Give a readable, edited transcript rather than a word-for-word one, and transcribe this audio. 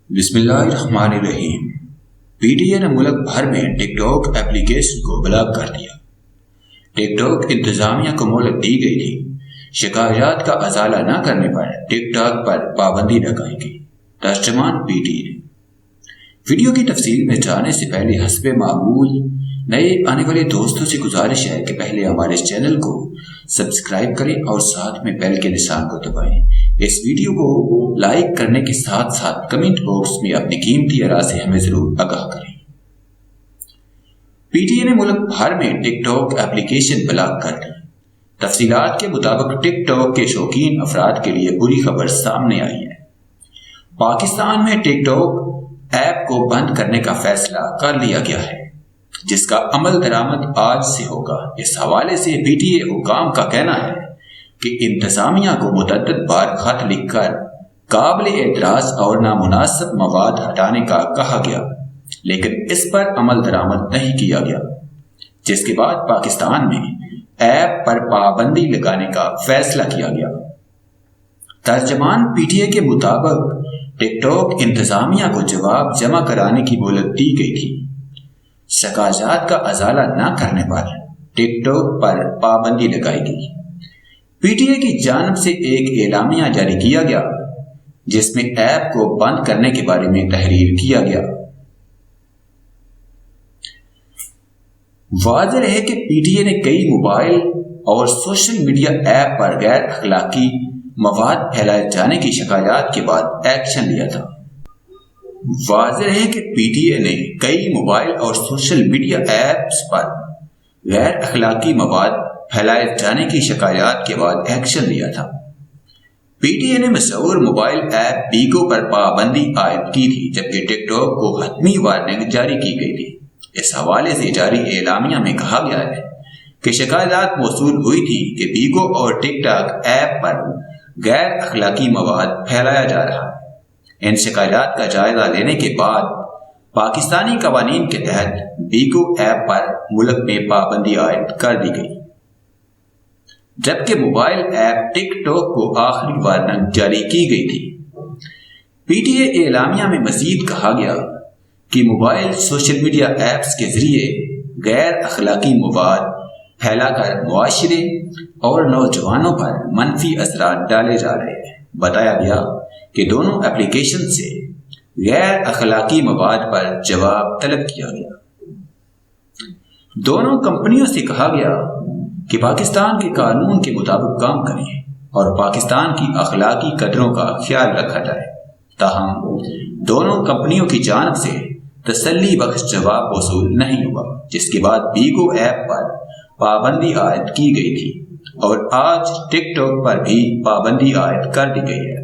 بسم اللہ الرحمن الرحیم۔ پی ٹی اے نے ملک بھر میں ٹک ٹاک ایپلیکیشن کو بلاک کر دیا۔ ٹک ٹاک انتظامیہ کو مہلت دی گئی تھی، شکایات کا ازالہ نہ کرنے پر ٹک ٹاک پر پابندی لگائی گئی۔ ترجمان پی ٹی اے۔ ویڈیو کی تفصیل میں جانے سے پہلے حسب معمول نئے آنے والے دوستوں سے گزارش ہے کہ پہلے ہمارے اس چینل کو سبسکرائب کریں اور ساتھ میں بیل کے نشان کو دبائیں۔ اس ویڈیو کو لائک کرنے کے ساتھ ساتھ کمنٹ باکس میں اپنی قیمتی آراء سے ہمیں ضرور آگاہ کریں۔ پی ٹی اے نے ملک بھر میں ٹک ٹاک ایپلیکیشن بلاک کر دی۔ تفصیلات کے مطابق ٹک ٹاک کے شوقین افراد کے لیے بری خبر سامنے آئی ہے۔ پاکستان میں ٹک ٹاک ایپ کو بند کرنے کا فیصلہ کر لیا گیا ہے، جس کا عمل درآمد آج سے ہوگا۔ اس حوالے سے پی ٹی اے حکام کا کہنا ہے کہ انتظامیہ کو متعدد بار خط لکھ کر قابل اعتراض اور نامناسب مواد ہٹانے کا کہا گیا، لیکن اس پر عمل درآمد نہیں کیا گیا، جس کے بعد پاکستان میں ایپ پر پابندی لگانے کا فیصلہ کیا گیا۔ ترجمان پی ٹی اے کے مطابق ٹک ٹاک انتظامیہ کو جواب جمع کرانے کی مہلت دی گئی تھی۔ شکایات کا ازالہ نہ کرنے پر ٹک ٹاک پر پابندی لگائی گئی۔ پی ٹی اے کی جانب سے ایک اعلامیہ جاری کیا گیا، جس میں ایپ کو بند کرنے کے بارے میں تحریر کیا گیا۔ واضح رہے کہ پی ٹی اے نے کئی موبائل اور سوشل میڈیا ایپ پر غیر اخلاقی مواد پھیلائے جانے کی شکایات کے بعد ایکشن لیا تھا۔ واضح رہے کہ پی ٹی اے نے کئی موبائل اور سوشل میڈیا ایپس پر غیر اخلاقی مواد پھیلائے جانے کی شکایات کے بعد ایکشن لیا تھا۔ پی ٹی اے نے مشہور موبائل ایپ بیگو پر پابندی عائد کی تھی، جبکہ ٹک ٹاک کو حتمی وارننگ جاری کی گئی تھی۔ اس حوالے سے جاری اعلامیہ میں کہا گیا ہے کہ شکایات موصول ہوئی تھی کہ بیگو اور ٹک ٹاک ایپ پر غیر اخلاقی مواد پھیلایا جا رہا ہے۔ ان شکایات کا جائزہ لینے کے بعد پاکستانی قوانین کے تحت بیگو ایپ پر ملک میں پابندی عائد کر دی گئی، جبکہ موبائل ایپ ٹک ٹاک کو آخری وارننگ جاری کی گئی تھی۔ پی ٹی اے اعلامیہ میں مزید کہا گیا کہ موبائل سوشل میڈیا ایپس کے ذریعے غیر اخلاقی مواد پھیلا کر معاشرے اور نوجوانوں پر منفی اثرات ڈالے جا رہے ہیں۔ بتایا گیا کہ دونوں ایپلیکیشن سے غیر اخلاقی مواد پر جواب طلب کیا گیا۔ دونوں کمپنیوں سے کہا گیا کہ پاکستان کے قانون کے مطابق کام کریں اور پاکستان کی اخلاقی قدروں کا خیال رکھا جائے۔ تاہم دونوں کمپنیوں کی جانب سے تسلی بخش جواب موصول نہیں ہوا، جس کے بعد بیگو ایپ پر پابندی عائد کی گئی تھی اور آج ٹک ٹاک پر بھی پابندی عائد کر دی گئی ہے۔